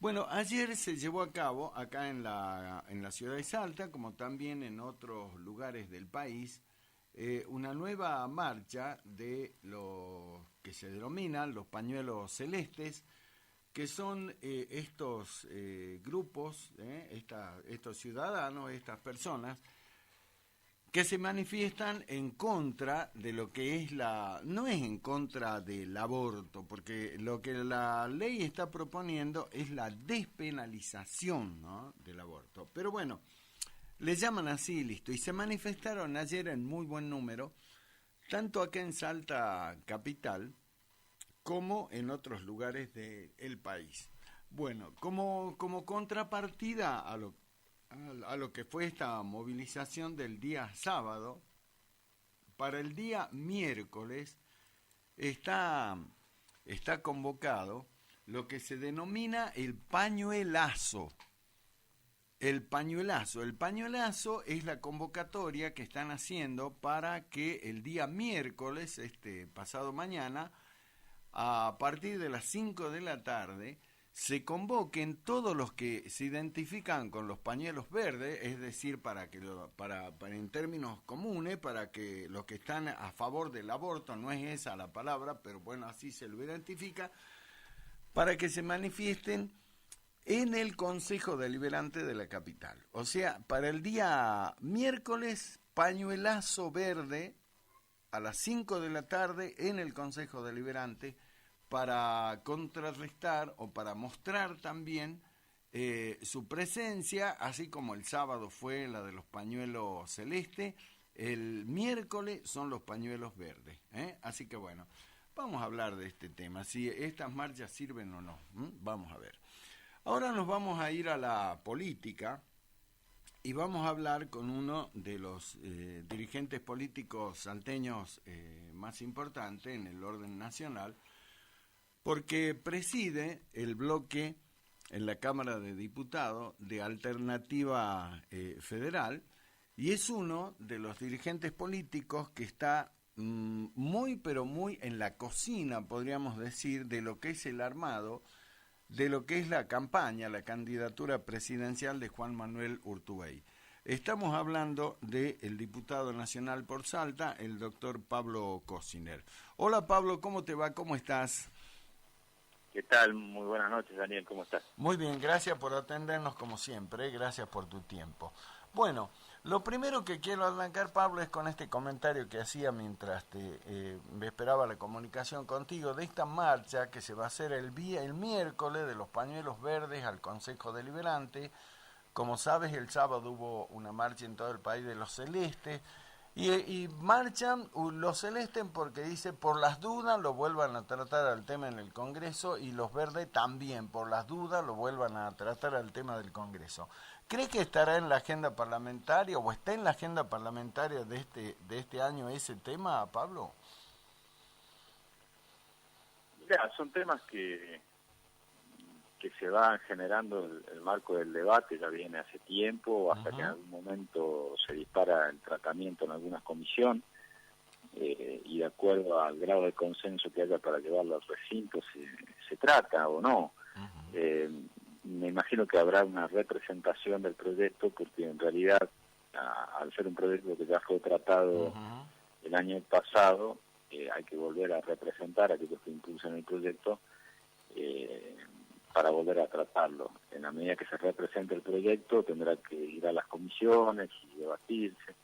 Bueno, ayer se llevó a cabo acá en la ciudad de Salta, como también en otros lugares del país, una nueva marcha de lo que se denominan los pañuelos celestes, que son estos grupos, estos ciudadanos, estas personas que se manifiestan en contra de lo que es no es en contra del aborto, porque lo que la ley está proponiendo es la despenalización, ¿no?, del aborto. Pero bueno, le llaman así, listo, y se manifestaron ayer en muy buen número, tanto acá en Salta capital, como en otros lugares del país. Bueno, como contrapartida a lo que fue esta movilización del día sábado, para el día miércoles está, está convocado lo que se denomina el pañuelazo. El pañuelazo es la convocatoria que están haciendo para que el día miércoles, pasado mañana, a partir de las 5 de la tarde, se convoquen todos los que se identifican con los pañuelos verdes, es decir, para en términos comunes, para que los que están a favor del aborto, no es esa la palabra, pero bueno, así se lo identifica, para que se manifiesten en el Consejo Deliberante de la capital. O sea, para el día miércoles, pañuelazo verde a las 5 de la tarde en el Consejo Deliberante, para contrarrestar o para mostrar también su presencia, así como el sábado fue la de los pañuelos celestes, el miércoles son los pañuelos verdes. Así que bueno, vamos a hablar de este tema, si estas marchas sirven o no. Vamos a ver. Ahora nos vamos a ir a la política y vamos a hablar con uno de los dirigentes políticos salteños más importantes en el orden nacional, porque preside el bloque en la Cámara de Diputados de Alternativa Federal, y es uno de los dirigentes políticos que está muy pero muy en la cocina, podríamos decir, de lo que es el armado, de lo que es la campaña, la candidatura presidencial de Juan Manuel Urtubey. Estamos hablando del diputado nacional por Salta, el doctor Pablo Cosiner. Hola Pablo, ¿cómo te va? ¿Cómo estás? ¿Qué tal? Muy buenas noches, Daniel, ¿cómo estás? Muy bien, gracias por atendernos como siempre, gracias por tu tiempo. Bueno, lo primero que quiero arrancar, Pablo, es con este comentario que hacía mientras me esperaba la comunicación contigo, de esta marcha que se va a hacer el miércoles de los pañuelos verdes al Consejo Deliberante. Como sabes, el sábado hubo una marcha en todo el país de los celestes, y marchan los celestes porque dice, por las dudas lo vuelvan a tratar al tema en el Congreso, y los verdes también, por las dudas lo vuelvan a tratar al tema del Congreso. ¿Cree que estará en la agenda parlamentaria o está en la agenda parlamentaria de este año ese tema, Pablo? Mira, son temas que se van generando el marco del debate, ya viene hace tiempo, hasta que en algún momento se dispara el tratamiento en alguna comisión, y de acuerdo al grado de consenso que haya para llevarlo al recinto, se trata o no. Me imagino que habrá una representación del proyecto, porque en realidad, al ser un proyecto que ya fue tratado el año pasado, hay que volver a representar a aquellos que impulsan el proyecto, para volver a tratarlo. En la medida que se represente el proyecto, tendrá que ir a las comisiones y debatirse.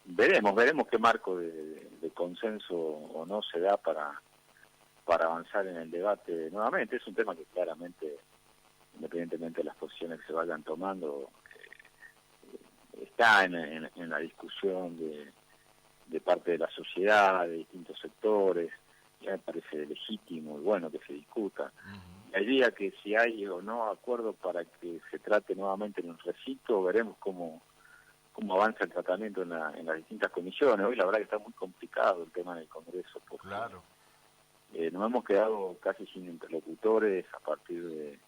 Veremos qué marco de consenso o no se da para avanzar en el debate nuevamente. Es un tema que claramente, independientemente de las posiciones que se vayan tomando, está en la discusión de parte de la sociedad, de distintos sectores. Ya me parece legítimo y bueno que se discuta. El día que si hay o no acuerdo para que se trate nuevamente en un recinto, veremos cómo avanza el tratamiento en las distintas comisiones. Hoy la verdad que está muy complicado el tema del Congreso, porque Claro. Nos hemos quedado casi sin interlocutores a partir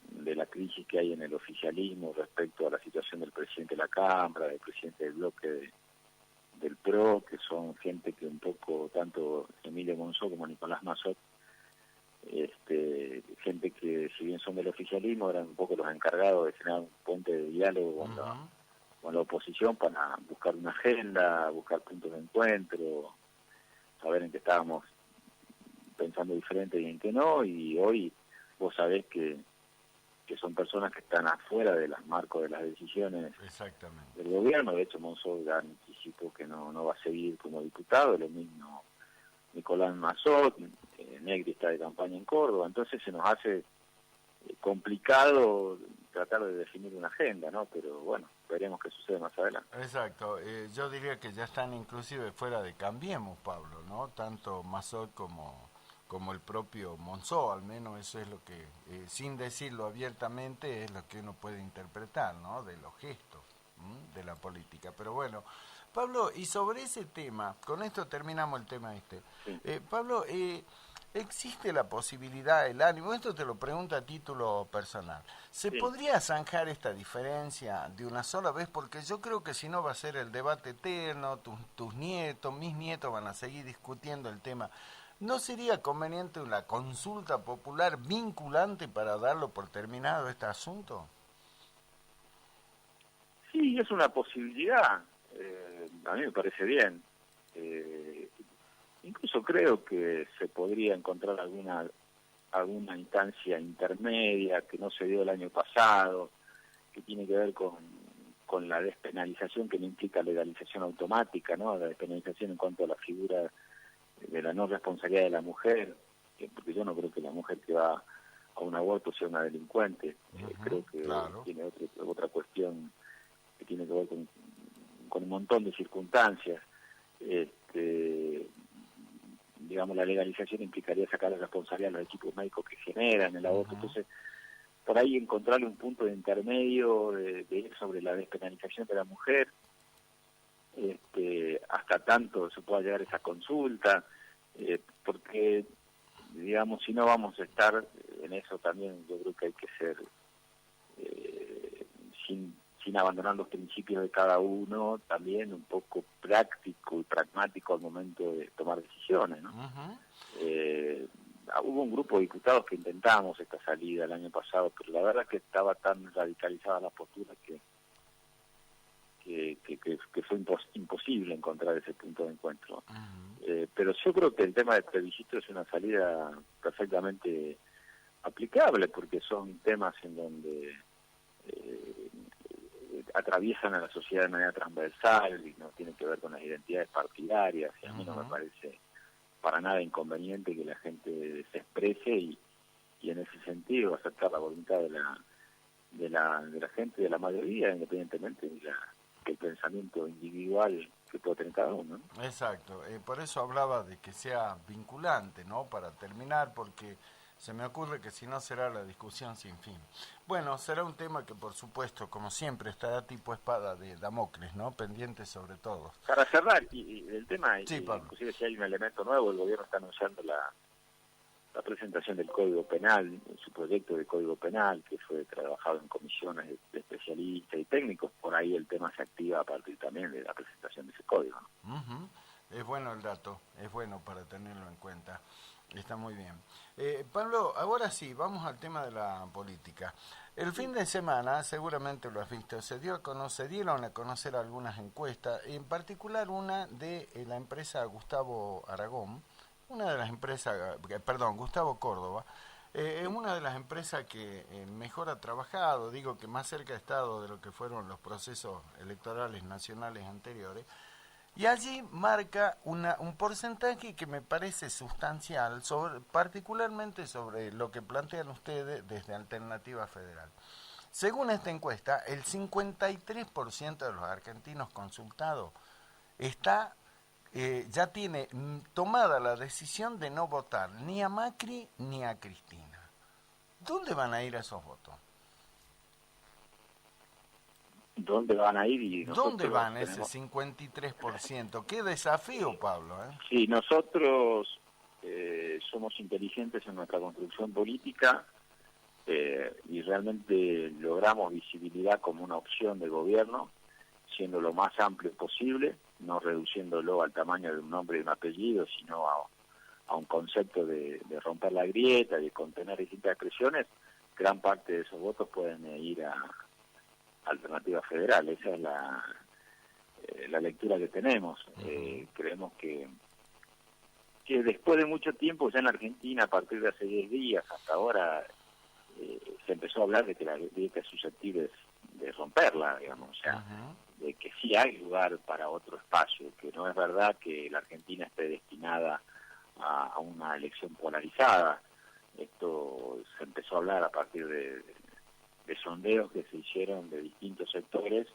de la crisis que hay en el oficialismo respecto a la situación del presidente de la Cámara, del presidente del bloque del PRO, que son gente que un poco, tanto Emilio Monzó como Nicolás Massot, son del oficialismo, eran un poco los encargados de generar un puente de diálogo con la oposición para buscar una agenda, buscar puntos de encuentro, saber en qué estábamos pensando diferente y en qué no, y hoy vos sabés que son personas que están afuera de los marcos de las decisiones del gobierno. De hecho, Monzó ya anticipó que no va a seguir como diputado, lo mismo Nicolás Massot, Negri está de campaña en Córdoba, entonces se nos hace complicado tratar de definir una agenda, ¿no? Pero bueno, veremos qué sucede más adelante. Exacto, yo diría que ya están inclusive fuera de Cambiemos, Pablo, ¿no? Tanto Massot como el propio Monzó, al menos eso es lo que, sin decirlo abiertamente, es lo que uno puede interpretar, ¿no? De los gestos de la política. Pero bueno, Pablo, y sobre ese tema, con esto terminamos el tema este. Sí. Pablo, ¿existe la posibilidad, el ánimo, esto te lo pregunto a título personal, ¿se podría zanjar esta diferencia de una sola vez? Porque yo creo que si no va a ser el debate eterno, tus nietos, mis nietos van a seguir discutiendo el tema. ¿No sería conveniente una consulta popular vinculante para darlo por terminado este asunto? Sí, es una posibilidad. A mí me parece bien. Incluso creo que se podría encontrar alguna instancia intermedia que no se dio el año pasado, que tiene que ver con la despenalización, que no implica legalización automática, ¿no? La despenalización en cuanto a la figura de la no responsabilidad de la mujer, porque yo no creo que la mujer que va a un aborto sea una delincuente. Creo que tiene otra cuestión que tiene que ver con un montón de circunstancias. Digamos, la legalización implicaría sacar la responsabilidad a los equipos médicos que generan el aborto. Entonces, por ahí encontrarle un punto de intermedio de ir sobre la despenalización de la mujer, hasta tanto se pueda llegar a esa consulta, porque, digamos, si no vamos a estar en eso también, yo creo que hay que ser, sin abandonar los principios de cada uno, también un poco práctico y pragmático al momento de tomar decisiones, ¿no? Hubo un grupo de diputados que intentamos esta salida el año pasado, pero la verdad es que estaba tan radicalizada la postura que fue imposible encontrar ese punto de encuentro. Pero yo creo que el tema del plebiscito es una salida perfectamente aplicable, porque son temas en donde atraviesan a la sociedad de manera transversal y no tienen que ver con las identidades partidarias, y a mí no me parece para nada inconveniente que la gente se exprese y en ese sentido aceptar la voluntad de la gente, de la mayoría, independientemente del pensamiento individual que puede tener cada uno, ¿no? Exacto, por eso hablaba de que sea vinculante, ¿no? Para terminar, porque se me ocurre que si no será la discusión sin fin. Bueno, será un tema que por supuesto, como siempre, estará tipo espada de Damocles, ¿no? Pendiente sobre todo. Para cerrar, y el tema, sí, inclusive si hay un elemento nuevo, el gobierno está anunciando la presentación del Código Penal, su proyecto de Código Penal, que fue trabajado en comisiones de especialistas y técnicos. Por ahí el tema se activa a partir también de la presentación de ese código, ¿no? Es bueno el dato, es bueno para tenerlo en cuenta. Está muy bien. Pablo, ahora sí, vamos al tema de la política. El fin de semana, seguramente lo has visto, se dieron a conocer algunas encuestas, en particular una de la empresa Gustavo Aragón, una de las empresas, Gustavo Córdoba, una de las empresas que mejor ha trabajado, digo que más cerca ha estado de lo que fueron los procesos electorales nacionales anteriores, y allí marca un porcentaje que me parece sustancial, particularmente sobre lo que plantean ustedes desde Alternativa Federal. Según esta encuesta, el 53% de los argentinos consultados ya tiene tomada la decisión de no votar ni a Macri ni a Cristina. ¿Dónde van a ir esos votos? ¿Dónde van a ir? Y ¿Dónde van ese 53%? Qué desafío, Pablo. Sí, nosotros somos inteligentes en nuestra construcción política y realmente logramos visibilidad como una opción de gobierno, siendo lo más amplio posible, no reduciéndolo al tamaño de un nombre y un apellido, sino a un concepto de romper la grieta, de contener distintas expresiones. gran parte de esos votos pueden ir a Alternativa Federal. Esa es la lectura que tenemos. Creemos que después de mucho tiempo, ya en la Argentina, a partir de hace 10 días hasta ahora, se empezó a hablar de que la grieta es susceptible de romperla, digamos, o sea, de que sí hay lugar para otro espacio, que no es verdad que la Argentina esté destinada a una elección polarizada. Esto se empezó a hablar a partir de sondeos que se hicieron de distintos sectores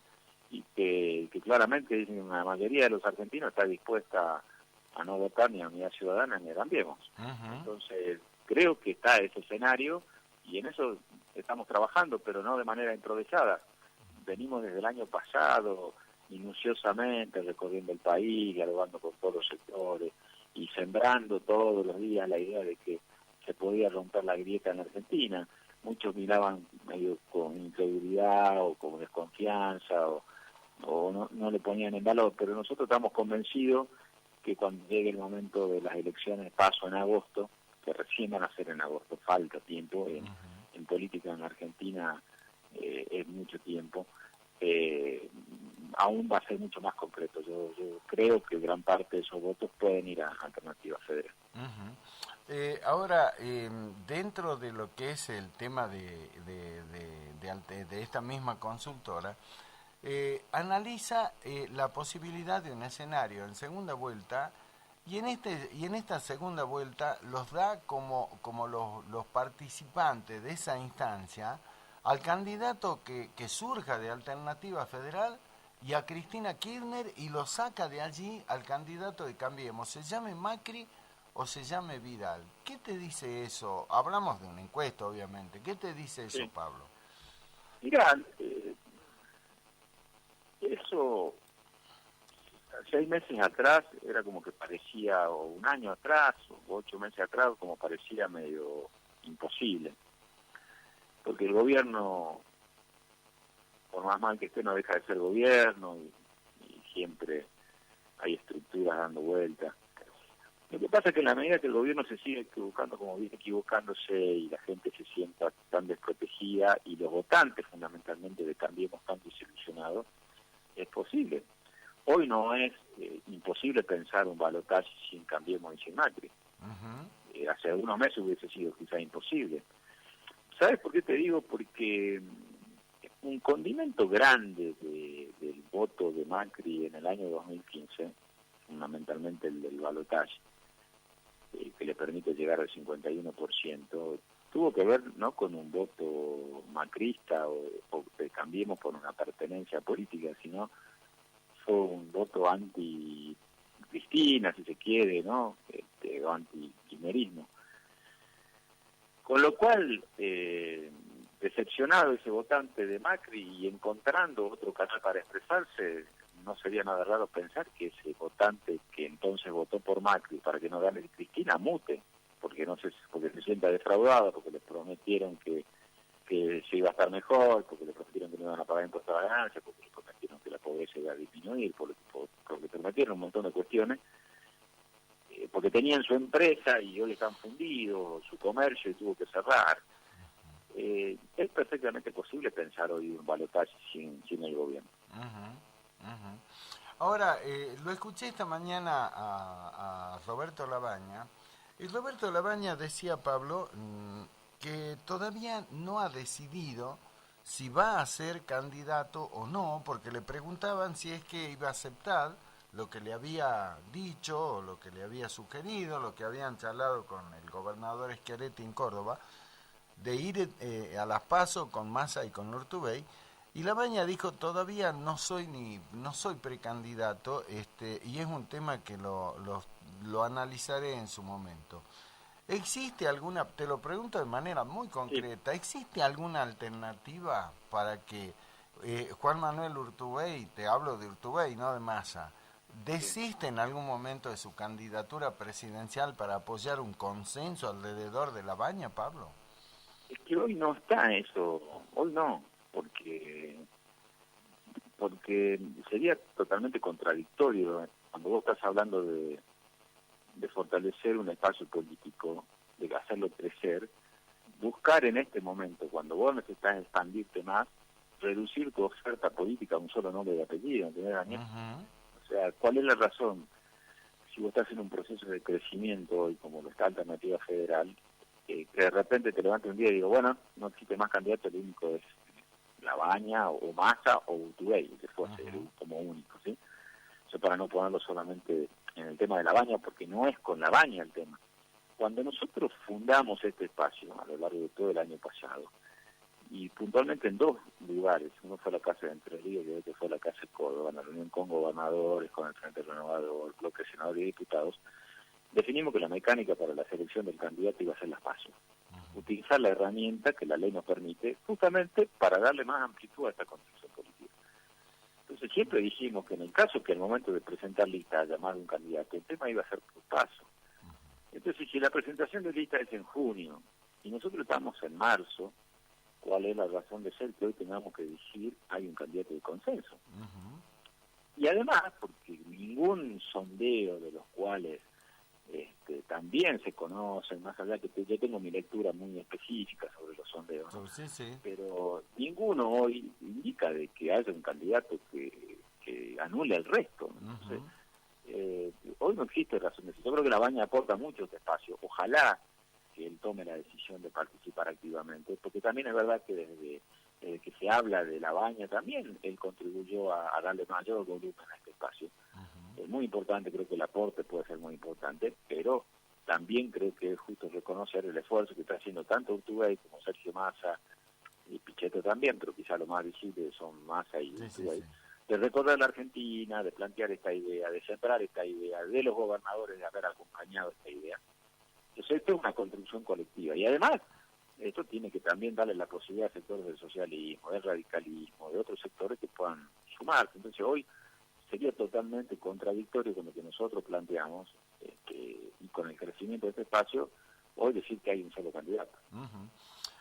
y que claramente la mayoría de los argentinos está dispuesta a no votar ni a Unidad Ciudadana ni a Cambiemos. Entonces, creo que está ese escenario y en eso estamos trabajando, pero no de manera improvisada. Venimos desde el año pasado minuciosamente recorriendo el país, dialogando con todos los sectores y sembrando todos los días la idea de que se podía romper la grieta en Argentina. Muchos miraban medio con incredulidad o con desconfianza o no le ponían en valor, pero nosotros estamos convencidos que cuando llegue el momento de las elecciones, paso en agosto, que recién van a ser en agosto, falta tiempo, en política en Argentina es mucho tiempo, aún va a ser mucho más concreto. Yo creo que gran parte de esos votos pueden ir a Alternativa Federal. Ahora, dentro de lo que es el tema de esta misma consultora, analiza la posibilidad de un escenario en segunda vuelta y en esta segunda vuelta los da como los participantes de esa instancia al candidato que surja de Alternativa Federal y a Cristina Kirchner y lo saca de allí al candidato de Cambiemos, se llame Macri o se llame Vidal. ¿Qué te dice eso? Hablamos de una encuesta, obviamente. ¿Qué te dice eso, sí, Pablo? Mirá, eso 6 meses atrás era como que parecía, o un año atrás, o 8 meses atrás, como parecía medio imposible. Porque el gobierno, por más mal que esté, no deja de ser gobierno y siempre hay estructuras dando vueltas. Lo que pasa es que en la medida que el gobierno se sigue equivocando como viene equivocándose y la gente se sienta tan desprotegida y los votantes fundamentalmente de Cambiemos tan desilusionados, es posible. Hoy no es imposible pensar un balotaje sin Cambiemos y sin Macri. Hace algunos meses hubiese sido quizá imposible. ¿Sabes por qué te digo? Porque un condimento grande del voto de Macri en el año 2015, fundamentalmente el del balotaje, que le permite llegar al 51%, tuvo que ver no con un voto macrista o que Cambiemos por una pertenencia política, sino fue un voto anti-Cristina, si se quiere, ¿no? O anti-kirchnerismo. Con lo cual, decepcionado ese votante de Macri y encontrando otro canal para expresarse, no sería nada raro pensar que ese votante que entonces votó por Macri para que no gane Cristina mute, porque se sienta defraudado, porque le prometieron que se iba a estar mejor, porque le prometieron que no iban a pagar impuestos a la ganancia, porque le prometieron que la pobreza iba a disminuir, porque prometieron un montón de cuestiones, porque tenían su empresa y hoy están fundidos, su comercio y tuvo que cerrar. Es perfectamente posible pensar hoy un balotaje sin el gobierno. Ahora, lo escuché esta mañana a Roberto Labaña, y Roberto Labaña decía, Pablo, que todavía no ha decidido si va a ser candidato o no, porque le preguntaban si es que iba a aceptar lo que le había dicho, o lo que le había sugerido, lo que habían charlado con el gobernador Schiaretti en Córdoba, de ir a las PASO con Massa y con Urtubey, y Labaña dijo, todavía no soy precandidato, y es un tema que lo analizaré en su momento. ¿Existe alguna, te lo pregunto de manera muy concreta, ¿existe alguna alternativa para que Juan Manuel Urtubey, te hablo de Urtubey, no de Massa, desiste en algún momento de su candidatura presidencial para apoyar un consenso alrededor de Labaña, Pablo? Es que hoy no está eso, hoy no, porque sería totalmente contradictorio cuando vos estás hablando de fortalecer un espacio político, de hacerlo crecer, busca buscar en este momento, cuando vos necesitas expandirte más, reducir tu oferta política a un solo nombre de apellido, ¿entendés, Daniel? O sea, ¿cuál es la razón? Si vos estás en un proceso de crecimiento hoy, como lo está Alternativa Federal, que de repente te levantes un día y digo, bueno, no existe más candidato, el único es Labaña o Massa o Urtubey, que fuese como único, ¿sí? Eso para no ponerlo solamente en el tema de Labaña, porque no es con Labaña el tema. Cuando nosotros fundamos este espacio a lo largo de todo el año pasado, y puntualmente en dos lugares, uno fue la Casa de Entre Ríos y otro fue la Casa de Córdoba, en la reunión con gobernadores, con el Frente Renovador, bloque de senadores y diputados, definimos que la mecánica para la selección del candidato iba a ser las PASO. Utilizar la herramienta que la ley nos permite, justamente para darle más amplitud a esta construcción política. Entonces siempre dijimos que en el caso que al momento de presentar lista haya más de un candidato, el tema iba a ser por PASO. Entonces, si la presentación de lista es en junio y nosotros estamos en marzo, ¿cuál es la razón de ser que hoy tengamos que decir hay un candidato de consenso? Y además, porque ningún sondeo de los cuales también se conocen, más allá que yo tengo mi lectura muy específica sobre los sondeos, ¿no? Pero ninguno hoy indica de que haya un candidato que anule al resto, ¿no? Entonces, hoy no existe razón de ser. Yo creo que Labaña aporta mucho este espacio. Ojalá que él tome la decisión de participar activamente, porque también es verdad que desde que se habla de Labaña también él contribuyó a darle mayor volumen a este espacio. Es muy importante, creo que el aporte puede ser muy importante, pero también creo que es justo reconocer el esfuerzo que está haciendo tanto Urtubey como Sergio Massa y Pichetto también, pero quizá lo más visible son Massa y Urtubey, de recorrer la Argentina, de plantear esta idea, de sembrar esta idea, de los gobernadores de haber acompañado esta idea. Entonces esto es una construcción colectiva y además esto tiene que también darle la posibilidad a sectores del socialismo, del radicalismo, de otros sectores que puedan sumarse. Entonces hoy sería totalmente contradictorio con lo que nosotros planteamos y con el crecimiento de este espacio, hoy decir que hay un solo candidato.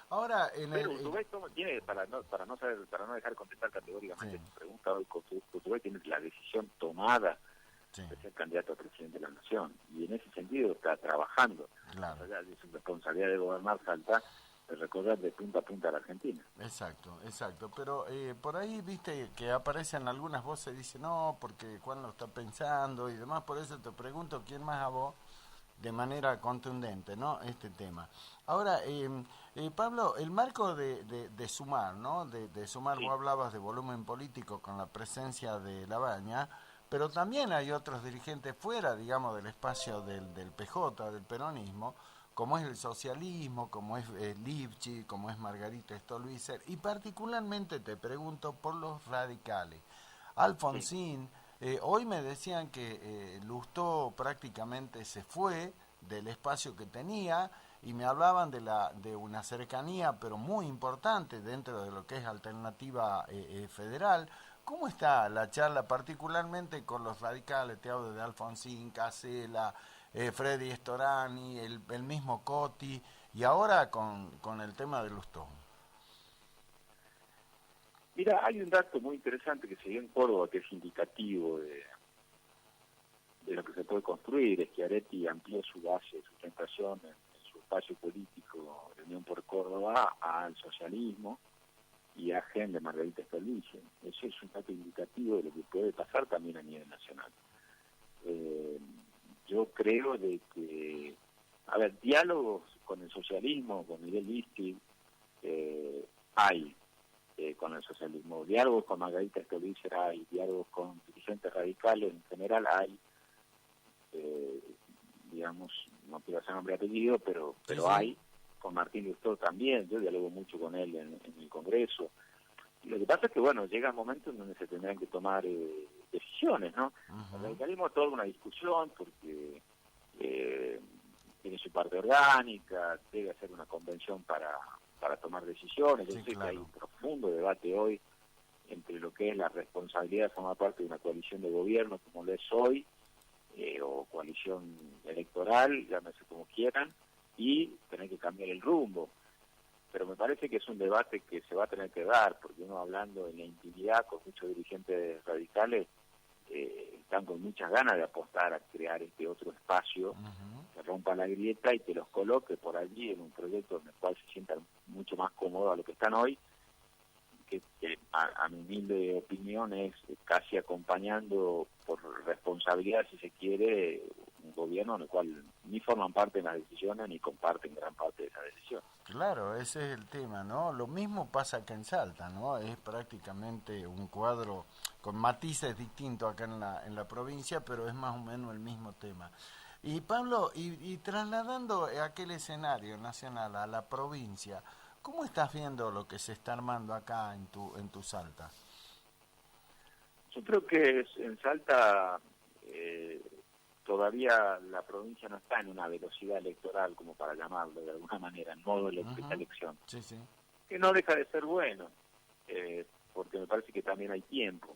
Ahora, pero Urtubey tiene, para no dejar de contestar categóricamente tu pregunta, hoy Urtubey tiene la decisión tomada de ser candidato a presidente de la Nación, y en ese sentido está trabajando. De su responsabilidad de gobernar Salta, de recorrer de punta a punta a la Argentina. Exacto, pero por ahí viste que aparecen algunas voces, dicen no, porque Juan lo está pensando y demás, por eso te pregunto quién más a vos de manera contundente, ¿no? Este tema. Ahora, Pablo, el marco de sumar, ¿no? De sumar, vos hablabas de volumen político con la presencia de Labaña, pero también hay otros dirigentes fuera, digamos, del espacio del PJ, del peronismo, como es el socialismo, como es Lifchi, como es Margarita Stolbizer, y particularmente te pregunto por los radicales. Alfonsín, hoy me decían que Lustó prácticamente se fue del espacio que tenía y me hablaban de una cercanía pero muy importante dentro de lo que es Alternativa Federal. ¿Cómo está la charla particularmente con los radicales? Te hablo de Alfonsín, Casella, Freddy Storani, el mismo Coti, y ahora con el tema de Lustó. Mira, hay un dato muy interesante que se dio en Córdoba que es indicativo de lo que se puede construir, es que Areti amplió su base de sustentación en su espacio político de Unión por Córdoba al socialismo y a Gen de Margarita Stolbizer. Eso es un dato indicativo de lo que puede pasar también a nivel nacional. Yo creo de que, diálogos con el socialismo, con Miguel Lifchi, hay con el socialismo, diálogos con Margarita Stolbizer hay, diálogos con dirigentes radicales en general hay, digamos, no quiero hacer nombre y apellido, pero hay, con Martín Lustó también, yo dialogo mucho con él en el Congreso. Y lo que pasa es que, bueno, llega un momento en donde se tendrán que tomar decisiones, ¿no? El radicalismo es toda una discusión porque tiene su parte orgánica, debe hacer una convención para tomar decisiones. Yo sé que hay un profundo debate hoy entre lo que es la responsabilidad de formar parte de una coalición de gobierno, como lo es hoy, o coalición electoral, llámese como quieran, y tener que cambiar el rumbo. Pero me parece que es un debate que se va a tener que dar, porque uno hablando en la intimidad con muchos dirigentes radicales, están con muchas ganas de apostar a crear este otro espacio que rompa la grieta y que los coloque por allí en un proyecto en el cual se sientan mucho más cómodos a lo que están hoy, que a mi humilde opinión es casi acompañando por responsabilidad, si se quiere, un gobierno en el cual ni forman parte de las decisiones ni comparten gran parte de esa decisión. Claro, ese es el tema, ¿no? Lo mismo pasa acá en Salta, ¿no? Es prácticamente un cuadro con matices distintos acá en la provincia, pero es más o menos el mismo tema. Y Pablo, y trasladando aquel escenario nacional a la provincia, ¿cómo estás viendo lo que se está armando acá en tu Salta? Yo creo que en Salta todavía la provincia no está en una velocidad electoral, como para llamarlo de alguna manera, en modo de esta elección. Sí, sí. Que no deja de ser bueno, porque me parece que también hay tiempo.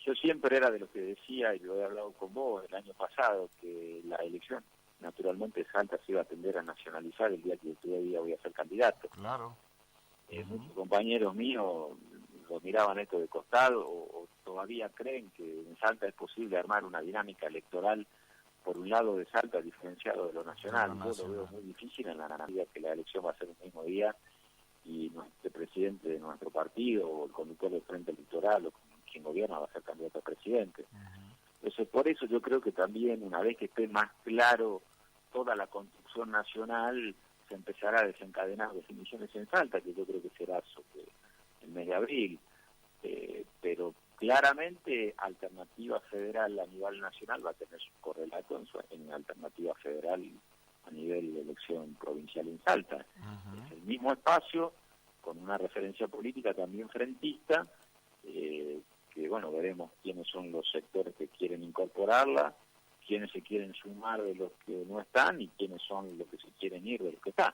Yo siempre era de los que decía, y lo he hablado con vos el año pasado, que la elección, naturalmente, Salta se iba a tender a nacionalizar el día que yo todavía voy a ser candidato. Claro. Muchos compañeros míos lo miraban esto de costado o todavía creen que en Salta es posible armar una dinámica electoral por un lado de Salta diferenciado de lo nacional. Yo lo veo muy difícil en la medida que la elección va a ser el mismo día y el presidente de nuestro partido o el conductor del Frente Electoral o quien gobierna va a ser candidato a presidente. Entonces, por eso yo creo que también una vez que esté más claro toda la construcción nacional, se empezará a desencadenar definiciones en Salta, que yo creo que será sobre el mes de abril. Pero claramente Alternativa Federal a nivel nacional va a tener su correlato en Alternativa Federal a nivel de elección provincial en Salta. Es el mismo espacio, con una referencia política también frentista, que bueno, veremos quiénes son los sectores que quieren incorporarla, quiénes se quieren sumar de los que no están y quiénes son los que se quieren ir de los que están.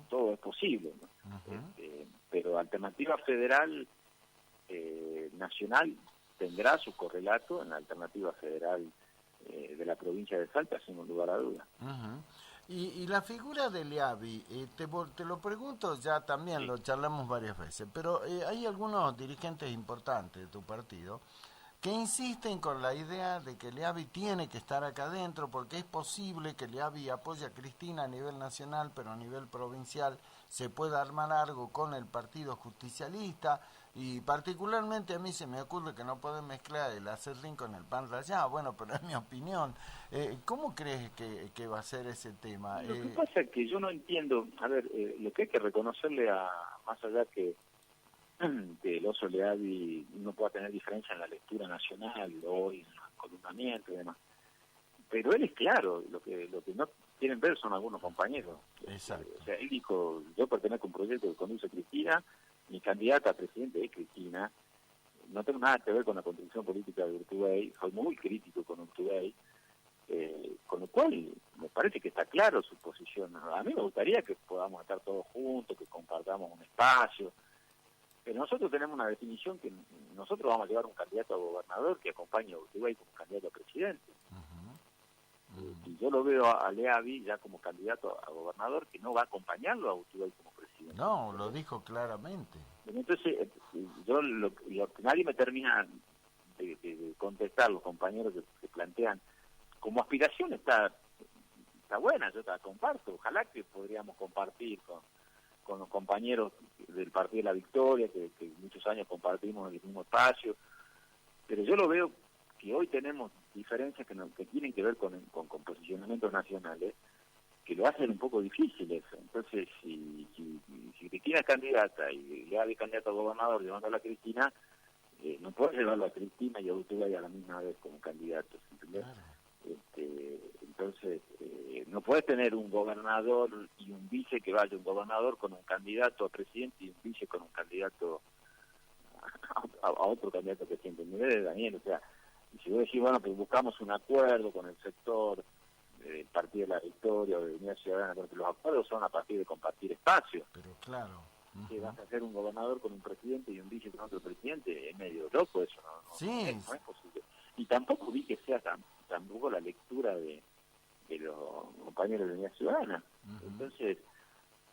Todo es posible, ¿no? Pero Alternativa Federal nacional tendrá su correlato en la Alternativa Federal de la provincia de Salta, sin lugar a duda. Y la figura de Leavi, te lo pregunto, ya también lo charlamos varias veces, pero hay algunos dirigentes importantes de tu partido que insisten con la idea de que Leavi tiene que estar acá adentro porque es posible que Leavi apoye a Cristina a nivel nacional, pero a nivel provincial se pueda armar algo con el Partido Justicialista, y particularmente a mí se me ocurre que no pueden mezclar el acerrín con el pan rallado. Bueno, pero es mi opinión. ¿Cómo crees que va a ser ese tema? Lo que pasa es que yo no entiendo, a ver, lo que hay que reconocerle más allá que el oso Leavi no pueda tener diferencia en la lectura nacional o en el columnamiento y demás, pero él es claro, lo que no quieren ver son algunos compañeros. Exacto. O sea, él dijo, yo pertenezco a un proyecto que conduce Cristina, mi candidata a presidente es Cristina, no tengo nada que ver con la construcción política de Urtubey, soy muy crítico con Urtubey, con lo cual me parece que está claro su posición. A mí me gustaría que podamos estar todos juntos, que compartamos un espacio, pero nosotros tenemos una definición que nosotros vamos a llevar un candidato a gobernador que acompañe a Urtubey como candidato a presidente. Y yo lo veo a Leavi ya como candidato a gobernador que no va a acompañarlo a Urtubey como presidente. No, lo dijo claramente. Entonces, yo lo que nadie me termina de contestar, los compañeros que plantean, como aspiración está buena, yo la comparto, ojalá que podríamos compartir con los compañeros del Partido de la Victoria, que muchos años compartimos el mismo espacio, pero yo lo veo que hoy tenemos diferencias que tienen que ver con posicionamientos nacionales, que lo hacen un poco difícil eso. Entonces, si Cristina es candidata y le da de candidato a gobernador llevándola a Cristina, no puedes llevarlo a Cristina y a Urtubey a la misma vez como candidatos, ¿entendés? Claro. Entonces, no puedes tener un gobernador y un vice que vaya un gobernador con un candidato a presidente y un vice con un candidato a otro candidato a presidente. ¿Me Daniel? O sea, si vos decís, bueno, pues buscamos un acuerdo con el sector del Partido de la Victoria o de Unidad Ciudadana, porque los acuerdos son a partir de compartir espacios. Pero claro. Que vas a hacer un gobernador con un presidente y un vice con otro presidente, es medio loco eso, no es posible. Y tampoco vi que sea tampoco la lectura de los compañeros de Unidad Ciudadana. Entonces,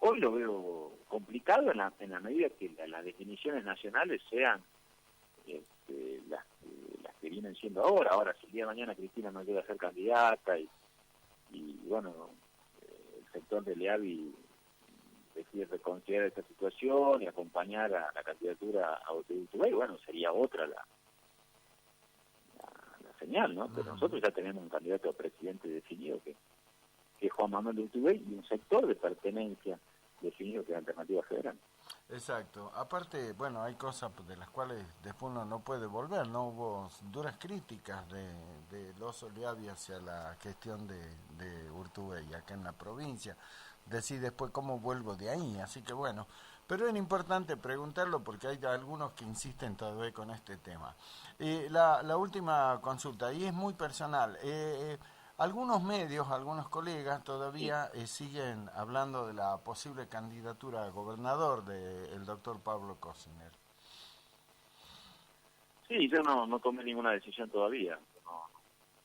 hoy lo veo complicado en la medida que las definiciones nacionales sean las que vienen siendo ahora. Ahora, si el día de mañana Cristina no llega a ser candidata y bueno, el sector de Leavi decide reconsiderar esta situación y acompañar a la candidatura a Urtubey, bueno, sería otra la señal, ¿no? Pero nosotros ya tenemos un candidato a presidente definido que es Juan Manuel Urtubey, y un sector de pertenencia definido que es Alternativa Federal. Exacto. Aparte, bueno, hay cosas de las cuales después uno no puede volver, ¿no? Hubo duras críticas de los Oliavi hacia la gestión de Urtubey acá en la provincia. Decir después cómo vuelvo de ahí, así que bueno. Pero es importante preguntarlo porque hay algunos que insisten todavía con este tema. La última consulta, y es muy personal. Algunos medios, algunos colegas todavía siguen hablando de la posible candidatura a gobernador del doctor Pablo Cosiner. Sí, yo no tomé ninguna decisión todavía.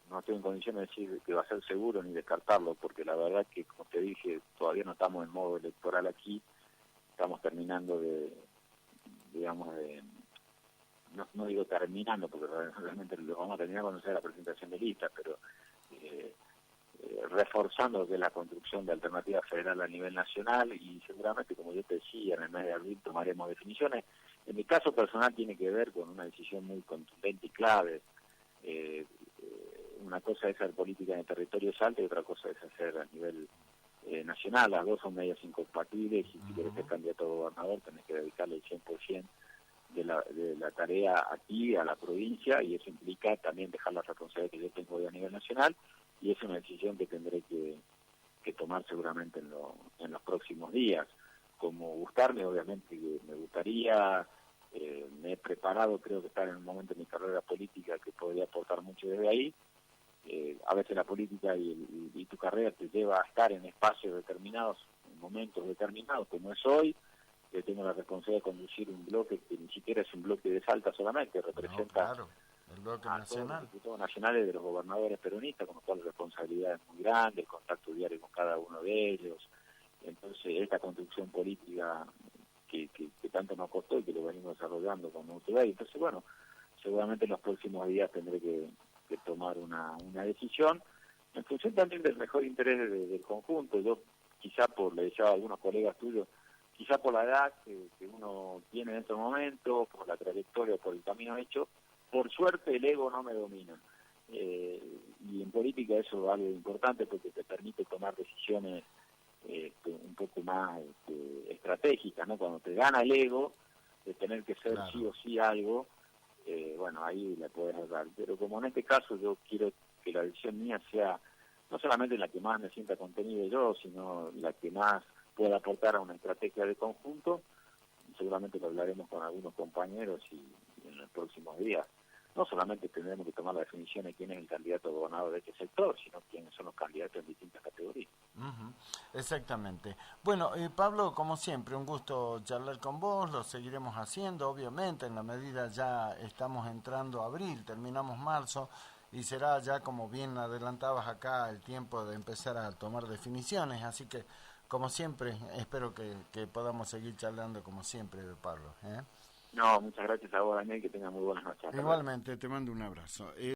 No estoy en condiciones de decir que va a ser seguro ni descartarlo, porque la verdad que, como te dije, todavía no estamos en modo electoral aquí. Estamos terminando no digo terminando, porque realmente lo vamos a terminar cuando sea la presentación de listas, pero reforzando que la construcción de Alternativa Federal a nivel nacional, y seguramente, como yo te decía, en el mes de abril tomaremos definiciones. En mi caso personal tiene que ver con una decisión muy contundente y clave. Una cosa es hacer política en el territorio salto y otra cosa es hacer a nivel nacional. Las dos son medias incompatibles, y si quieres ser candidato a gobernador tenés que dedicarle el 100% de la tarea aquí a la provincia, y eso implica también dejar la responsabilidad que yo tengo hoy a nivel nacional, y es una decisión que tendré que tomar seguramente en los próximos días. Como gustarme, obviamente que me gustaría, me he preparado, creo que estar en un momento de mi carrera política que podría aportar mucho desde ahí. A veces la política y tu carrera te lleva a estar en espacios determinados, en momentos determinados, como es hoy. Tengo la responsabilidad de conducir un bloque que ni siquiera es un bloque de Salta solamente, representa claro, el bloque a nacional. todos los diputados nacionales de los gobernadores peronistas, con lo cual la responsabilidad es muy grande, el contacto diario con cada uno de ellos. Entonces, esta construcción política que tanto nos costó y que lo venimos desarrollando con Urtubey. Entonces, bueno, seguramente en los próximos días tendré que tomar una decisión en función también del mejor interés del conjunto. Yo, quizá le decía a algunos colegas tuyos, quizá por la edad que uno tiene en estos momentos, por la trayectoria, por el camino hecho, por suerte el ego no me domina. Y en política eso es algo importante porque te permite tomar decisiones un poco más estratégicas, ¿no? Cuando te gana el ego de tener que ser sí o sí algo, bueno, ahí la puedes dar. Pero como en este caso yo quiero que la decisión mía sea no solamente la que más me sienta contenido yo, sino la que más pueda aportar a una estrategia de conjunto, seguramente lo hablaremos con algunos compañeros y en los próximos días. No solamente tendremos que tomar la definición de quién es el candidato a gobernador de este sector, sino quiénes son los candidatos en distintas categorías. Exactamente. Bueno, Pablo, como siempre, un gusto charlar con vos, lo seguiremos haciendo, obviamente, en la medida ya estamos entrando a abril, terminamos marzo, y será ya, como bien adelantabas acá, el tiempo de empezar a tomar definiciones, así que, como siempre, espero que podamos seguir charlando como siempre, Pablo. No, muchas gracias a vos, Daniel, que tengas muy buenas noches. Igualmente, te mando un abrazo.